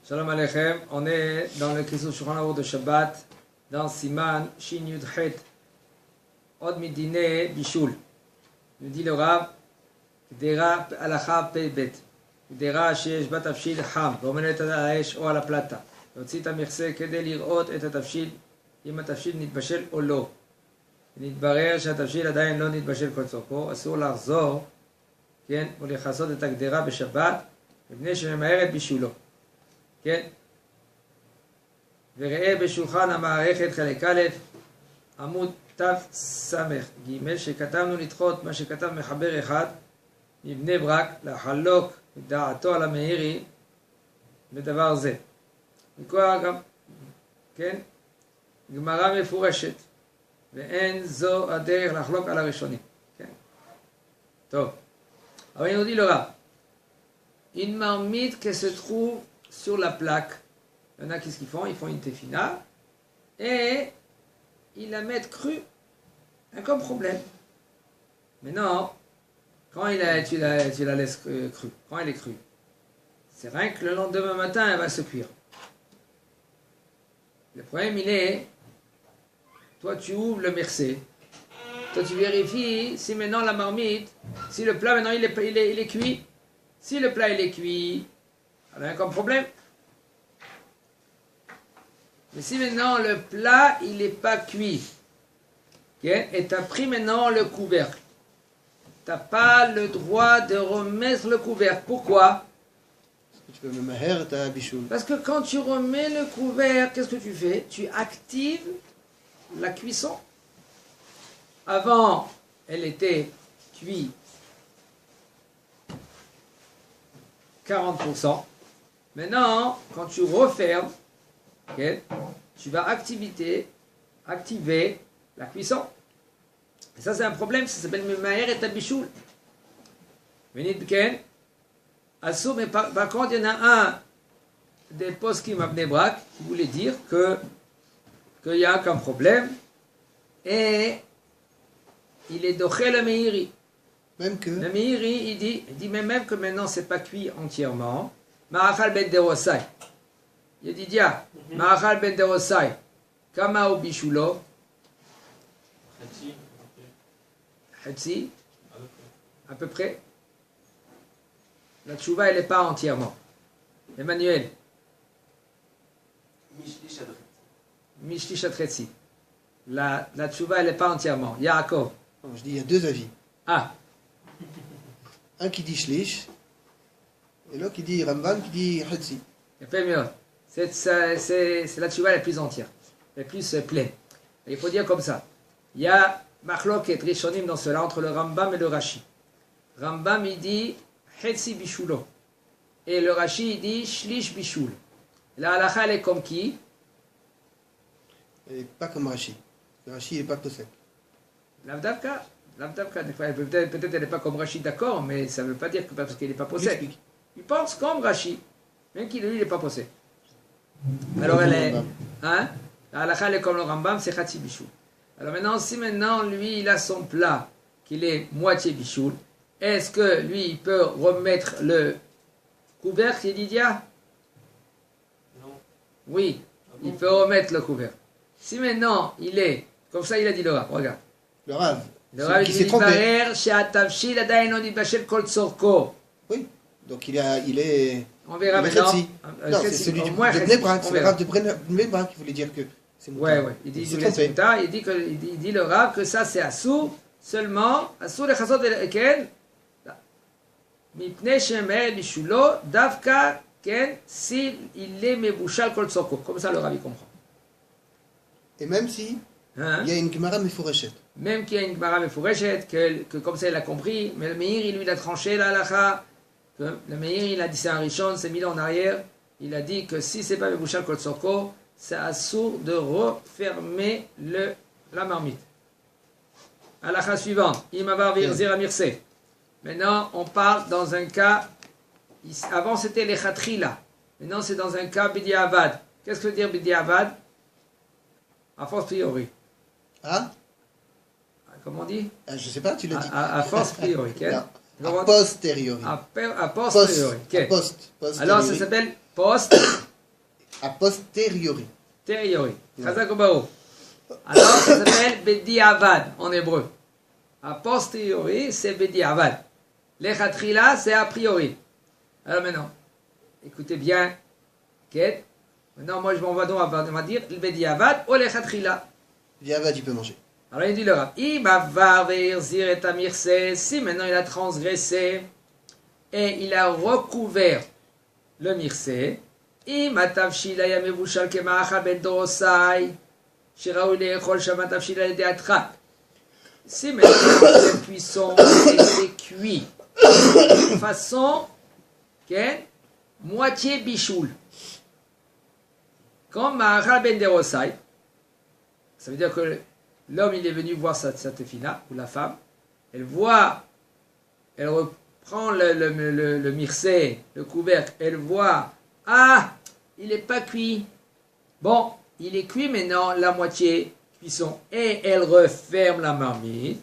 Shalom Aleichem, on est dans le Kisou Shulchan Aruch de Shabbat, dans Siman Shin Yud Chet, Od Midine Bishul. Nous dit le Rav, Gdera Alacha Pei Bet, Gdera שיש בה תבשיל חם, ועומדת על האש או על הפלטה. להוציא את המכסה כדי לראות את התבשיל, אם התבשיל נתבשל או לא. ונתברר שהתבשיל עדיין לא נתבשל כל צורכו, אסור לחזור, כן, ולכסות את הגדרה בשבת, מפני שממהרת בישולו. כן? וראה בשולחן המערכת חלק א', עמוד תס"ג, שכתבנו לדחות מה שכתב מחבר אחד מבני ברק, לחלוק את דעתו על המאירי בדבר זה. מכוח גם, כן? גמרא מפורשת, ואין זו הדרך לחלוק על הראשונים. כן? טוב. אבל אני dis le Rav, une marmite qui se trouve sur la plaque, il y en a qu'est-ce qu'ils font? Ils font une tefina et ils la mettent crue, comme problème. Mais non, quand tu la laisses crue, quand elle est crue, c'est rien que le lendemain matin elle va se cuire. Le problème il est, toi tu ouvres le mercé, toi tu vérifies si maintenant la marmite, si le plat maintenant il est cuit. Si le plat il est cuit, alors il y a comme problème. Mais si maintenant le plat il n'est pas cuit, okay, et tu as pris maintenant le couvercle, tu n'as pas le droit de remettre le couvercle. Pourquoi? Parce que quand tu remets le couvercle, qu'est-ce que tu fais? Tu actives la cuisson. Avant, elle était cuite 40%. Maintenant, quand tu refermes, okay, tu vas activer la cuisson. Et ça, c'est un problème. Ça s'appelle Memaher et Tabichoul. Mais par contre, il y en a un des poskim à Bnei Brak qui voulait dire qu'il y a aucun problème. Et il est doché le Meiri. Même que... Le Meiri, il dit même que maintenant c'est pas cuit entièrement. Ma'achal ben derosai. Il dit dia, Ma'achal ben derosai. Kama ou bishulo. Hatsi. À peu près. La tchouva elle n'est pas entièrement. Emmanuel. Mishli Shatretsi. La tchouva elle n'est pas entièrement. Yaakov. Je dis il y a deux avis. Ah. Un qui dit shlish, et l'autre qui dit Rambam, qui dit Hadzi. C'est la tchouva la plus entière, la plus pleine. Et il faut dire comme ça. Il y a Machloket Rishonim dans cela, entre le Rambam et le Rashi. Rambam il dit Hadzi Bishulo. Et le Rashi il dit Shlish Bishul. La halakha elle est comme qui? Elle n'est pas comme Rashi. Le Rashi il n'est pas possède. L'Avdavka. Peut-être elle n'est pas comme Rashi, d'accord, mais ça ne veut pas dire que parce qu'elle n'est pas possède. Il pense comme Rashi, même qu'il lui il n'est pas possède. Alors elle est, hein? La halakha elle est comme le Rambam, c'est Khatsi Bishul. Alors maintenant, si maintenant lui il a son plat, qu'il est moitié Bishul, est-ce que lui il peut remettre le couvercle, Didia? Non. Oui, il peut remettre le couvercle. Si maintenant il est, comme ça il a dit le Rav, regarde. Le Rav. Le Rav qui s'est trompé. Oui, donc il est... On verra maintenant. Non, c'est celui de Bnei Brak, c'est le Rav de Bnei Brak qui voulait dire que c'est Moutar. Ouais. Il dit le Rav que ça c'est Assou, seulement, Assou le Chazot Eken, Mipnei Shemer Bishulo, Davka, Ken, s'il est Mebouchal Kol Tsoko. Comme ça le Rav il comprend. Et même si il y a une Gemara Mefureshet. Même qu'il y a une Gemara Mefureshet, que comme ça il a compris, mais le Meir il lui a tranché la halakha. Le Meir il a dit c'est un Rishon, c'est 1000 ans en arrière. Il a dit que si c'est pas Mebouchal Kol Tsoko, c'est assourd de refermer la marmite. Halakha suivante. Imavar Virzir Amirse. Maintenant on parle dans un cas, avant c'était les Khatrila. Maintenant c'est dans un cas Bidi Avad. Qu'est-ce que veut dire Bidi Avad? A force priori. Ah? Comment on dit? Je ne sais pas, tu l'as dit. A force priori. A posteriori. A posteriori. Post. Alors ça s'appelle post A posteriori. Teriori. Chazak Obaou. Alors, ça s'appelle Bediavad en hébreu. A posteriori, c'est Bediavad. Lechatrila, c'est a priori. Alors maintenant, écoutez bien. Okay. Maintenant, moi, je m'en vais donc, on va dire Bediavad ou Lechatrila. Diavad, il peut manger. Alors, il dit le Rav, si maintenant il a transgressé et il a recouvert le mircé, si maintenant le cuisson était cuit de façon moitié bichoul, comme Ma'achal ben derosai, ça veut dire que l'homme, il est venu voir sa tefila, ou la femme. Elle voit, elle reprend le mircé, le couvercle. Elle voit, ah, il n'est pas cuit. Bon, il est cuit maintenant, la moitié cuisson. Et elle referme la marmite.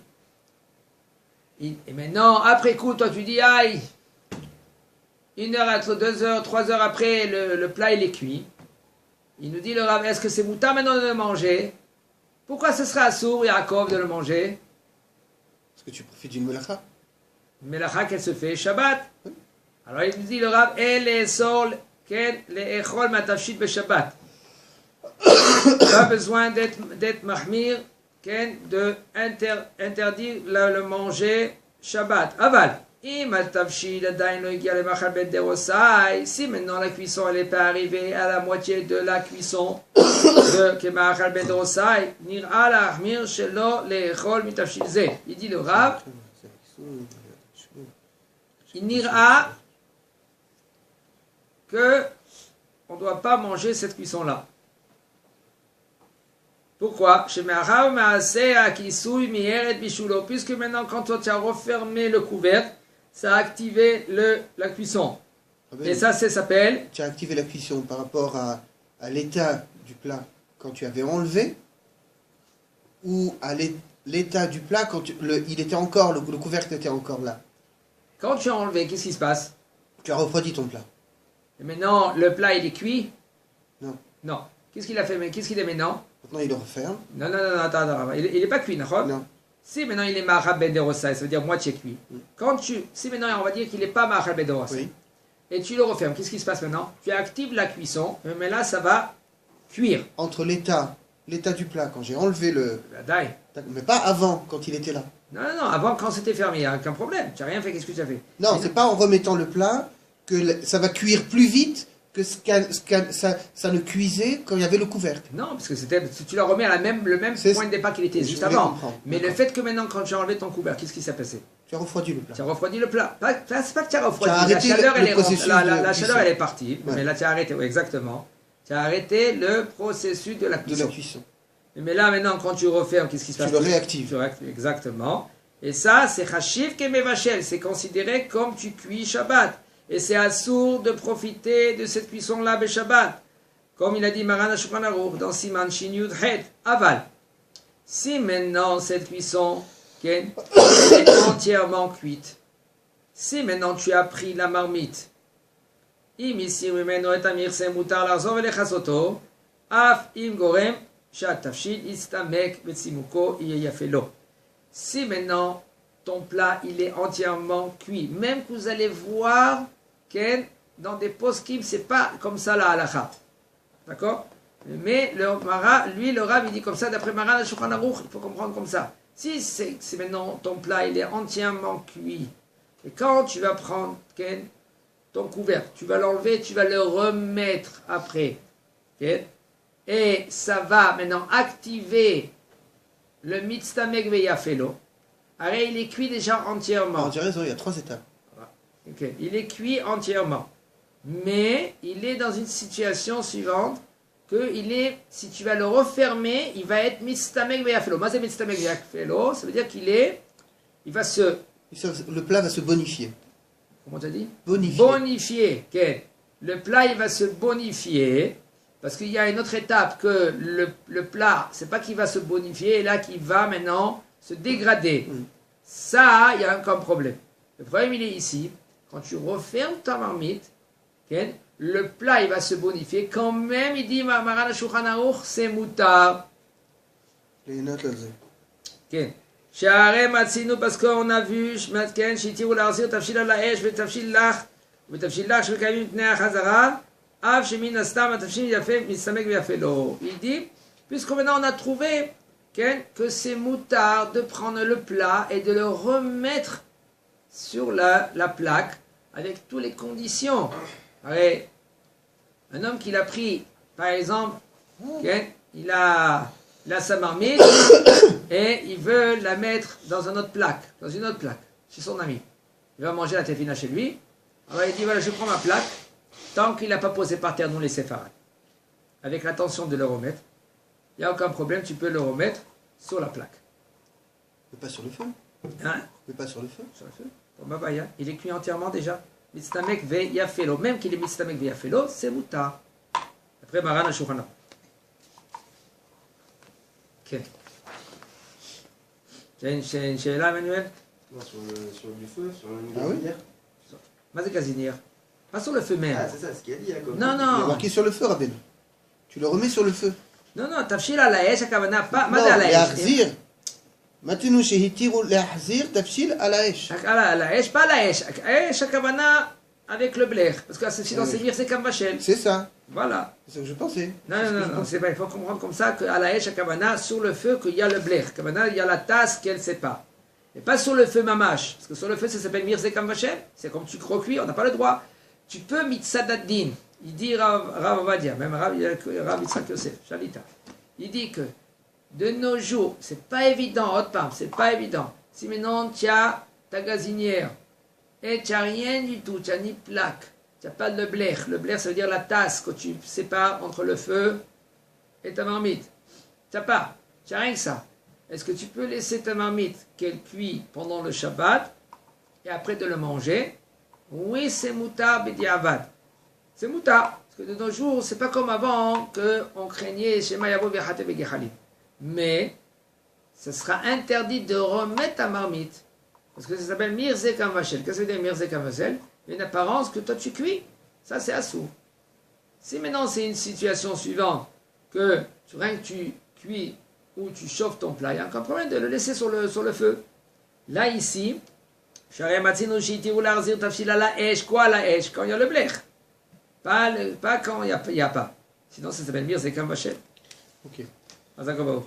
Et maintenant, après coup, toi, tu dis, aïe, 1 heure, 2 heures, 3 heures après, le plat, il est cuit. Il nous dit, le Rav, est-ce que c'est moutarde maintenant de le manger? Pourquoi ce serait assourd, Yaakov, de le manger? Parce que tu profites d'une melacha. Une melacha qu'elle se fait Shabbat. Oui. Alors il nous dit le Rav, elle est sol, qu'elle les echol matavshit be Shabbat. Pas besoin d'être mahmir, de interdire le manger Shabbat. Aval. Si maintenant la cuisson elle n'est pas arrivée à la moitié de la cuisson de Kemachal Ben Derosai, Nira Lahmir Shelo Leechol Mitavshil Ze. Il dit le Rav, il n'ira que on ne doit pas manger cette cuisson-là. Pourquoi? Puisque maintenant quand tu as refermé le couvercle, ça a activé la cuisson. Ah ben, et ça s'appelle... Tu as activé la cuisson par rapport à l'état du plat quand tu avais enlevé, ou à l'état du plat quand il était encore, le couvercle était encore là. Quand tu as enlevé, qu'est-ce qui se passe? Tu as refroidi ton plat. Et maintenant, le plat il est cuit? Non. Non. Qu'est-ce qu'il a fait? Qu'est-ce qu'il est maintenant? Maintenant il le referme. Non, attends. Il n'est pas cuit, d'accord? Non. Si maintenant il est Ma'achal Ben Derosai, ça veut dire moitié cuit. Si maintenant on va dire qu'il n'est pas Ma'achal Ben Derosai, oui. Et tu le refermes, qu'est-ce qui se passe maintenant? Tu actives la cuisson, mais là ça va cuire. Entre l'état du plat, quand j'ai enlevé la daille. Mais pas avant, quand il était là. Non, avant quand c'était fermé, il n'y a aucun problème. Tu n'as rien fait, qu'est-ce que tu as fait? Non, c'est pas en remettant le plat que ça va cuire plus vite que ça ne cuisait quand il y avait le couvercle. Non, parce que tu la remets à le même point de départ qu'il était juste avant. Mais le fait que maintenant, quand tu as enlevé ton couvercle, qu'est-ce qui s'est passé? Tu as refroidi le plat. Tu as refroidi le plat. C'est pas que tu as refroidi. La chaleur, elle est partie. Ouais. Mais là, tu as arrêté. Oui, exactement. Tu as arrêté le processus de la cuisson. Mais là, maintenant, quand tu refermes, qu'est-ce qui se passe? Tu le réactives. Exactement. Et ça, c'est Chashiv Kemevachel. C'est considéré comme tu cuis Shabbat. Et c'est assourd de profiter de cette cuisson-là, Shabbat. Comme il a dit Maran HaShulchan Aruch dans Siman Shin Yud Het. Aval. Si maintenant cette cuisson est entièrement cuite, si maintenant tu as pris la marmite, si maintenant ton plat il est entièrement cuit, même que vous allez voir dans des poskim, c'est pas comme ça la halakha. D'accord? Mais le Rav, il dit comme ça, d'après Maran HaShulchan Aruch, il faut comprendre comme ça. Si c'est maintenant ton plat, il est entièrement cuit, et quand tu vas prendre ton couvercle, tu vas l'enlever, tu vas le remettre après, et ça va maintenant activer le mitztamek veyafelo. Alors il est cuit déjà entièrement. Tu as raison, il y a 3 étapes. Okay. Il est cuit entièrement. Mais il est dans une situation suivante que si tu vas le refermer, il va être mitztamek veyafelo. Moi, c'est mitztamek veyafelo, ça veut dire le plat va se bonifier. Comment tu as dit? Bonifier. Okay. Le plat, il va se bonifier, parce qu'il y a une autre étape que le plat, c'est pas qu'il va se bonifier, et là qu'il va maintenant se dégrader. Ça, il y a un problème. Le problème, il est ici. Quand tu refermes ta marmite, le plat il va se bonifier, quand même il dit Maran Shulchan Aruch c'est mutar. ליהנות לזה. כן. שהרי מצינו פסקו נביש, כן, שהתירו להחזיר תבשיל על האש ותבשיל לך שמקיימים תנאי החזרה, אף שמן הסתם התבשיל יפה, מסתמק ויפה לו. Il dit, puisque maintenant on a trouvé que c'est moutard de prendre le plat et de le remettre sur la plaque avec toutes les conditions. Allez, un homme qui l'a pris, par exemple, il a sa marmite et il veut la mettre dans une autre plaque, chez son ami. Il va manger la tefina chez lui. Alors il dit voilà, je prends ma plaque, tant qu'il n'a pas posé par terre, nous les séfarades, avec l'intention de le remettre, il n'y a aucun problème, tu peux le remettre sur la plaque. Mais pas sur le feu. Hein? Mais pas sur le feu. Sur le feu. Pour Babaya, il est cuit entièrement déjà. Mitstamek ve yafelo, même qu'il est mitstamek ve yafelo, c'est moutar. Après Maran Shulchan Aruch. כן. שאין שאלה, מנואל? Sur du feu, sur une Ah oui? gazinière. מה זה גזיניר? Pas sur le feu même. Ah, c'est ça, ce qu'il a dit, Jacob. Non, Il est non. marqué sur le feu, Rabbeinu. Tu le remets sur le feu. Non, non, תבשיל על האש, הכוונה, מה Non, זה על האש? להחזיר. מתנו שהתירו להחזיר תבשיל על האש. על האש, pas על האש. האש, הכוונה avec le blech. Parce que sinon, c'est dire, c'est comme vachel. C'est ça. Voilà. C'est ce que je pensais. Non, non, non, c'est pas. Il faut comprendre comme ça qu'à la hache, à Kavana, sur le feu, qu'il y a le blech. Kavana, il y a la tasse qu'elle ne sait pas. Et pas sur le feu mamash. Parce que sur le feu, ça s'appelle mirze kam vachem. C'est comme tu crois-cuit, on n'a pas le droit. Tu peux mitzadaddin. Il dit Rav Ovadia, même Rav Yitzhak Yosef, Shalita. Il dit que de nos jours, c'est pas évident, haute pam, c'est pas évident. Si maintenant tu as ta gazinière et tu n'as rien du tout, tu n'as ni plaque. Tu n'as pas de blech. Le blech, ça veut dire la tasse que tu sépares entre le feu et ta marmite. Tu n'as pas. Tu n'as rien que ça. Est-ce que tu peux laisser ta marmite qu'elle cuit pendant le Shabbat et après de le manger? Oui, c'est moutar b'diavad. C'est moutar. Parce que de nos jours, c'est pas comme avant qu'on craignait Shema Yavo v'Yachate v'Gechalim. Mais, ce sera interdit de remettre ta marmite. Parce que ça s'appelle mirze kam vachel. Qu'est-ce que ça veut dire mirze kam vachel? Une apparence que toi tu cuis, ça c'est assourd. Si maintenant c'est une situation suivante, que rien que tu cuis ou tu chauffes ton plat, il n'y a aucun problème de le laisser sur le feu. Là ici, quoi la èche? Quand il y a le blech. Pas quand il n'y a pas. Sinon ça s'appelle mirze kam vachel. Ok. אז הכל ברוך.